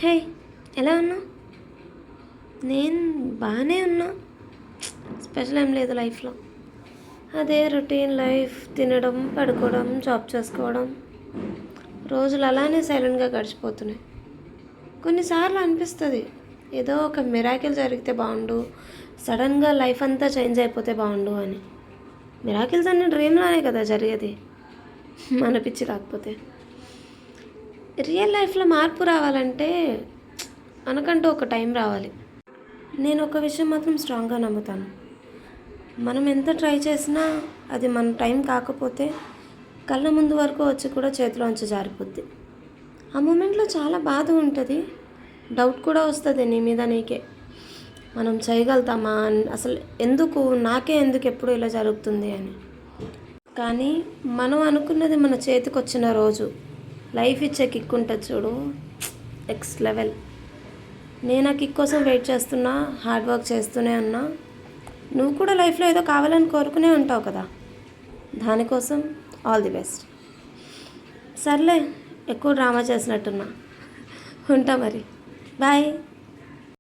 హే, ఎలా ఉన్నావు? నేను బాగానే ఉన్నా. స్పెషల్ ఏం లేదు లైఫ్లో. అదే రొటీన్ లైఫ్, తినడం, పడుకోవడం, జాబ్ చేసుకోవడం. రోజులు అలానే సైలెంట్గా గడిచిపోతున్నాయి. కొన్నిసార్లు అనిపిస్తుంది ఏదో ఒక మిరాకిల్ జరిగితే బాగుండు, సడన్గా లైఫ్ అంతా చేంజ్ అయిపోతే బాగుండు అని. మిరాకిల్స్ అన్ని డ్రీమ్లోనే కదా జరిగేది, మన పిచ్చి కాకపోతే. రియల్ లైఫ్లో మార్పు రావాలంటే మనకంటూ ఒక టైం రావాలి. నేను ఒక విషయం మాత్రం స్ట్రాంగ్గా నమ్ముతాను. మనం ఎంత ట్రై చేసినా అది మన టైం కాకపోతే కళ్ళ ముందు వరకు వచ్చి కూడా చేతిలోంచి జారిపోద్ది. ఆ మూమెంట్లో చాలా బాధ ఉంటుంది, డౌట్ కూడా వస్తుంది నీ మీద నీకే. మనం చేయగలుగుతామా, అసలు ఎందుకు నాకే ఎందుకు ఎప్పుడు ఇలా జరుగుతుంది అని. కానీ మనం అనుకున్నది మన చేతికి వచ్చిన రోజు లైఫ్ ఇచ్చే కిక్ ఉంటుంది చూడు, నెక్స్ట్ లెవెల్. నేను ఆ కిక్ కోసం వెయిట్ చేస్తున్నా, హార్డ్ వర్క్ చేస్తూనే ఉన్నా. నువ్వు కూడా లైఫ్లో ఏదో కావాలని కోరుకునే ఉంటావు కదా, దానికోసం ఆల్ ది బెస్ట్. సర్లే, ఎక్కువ డ్రామా చేసినట్టున్నా. ఉంటా మరి, బాయ్.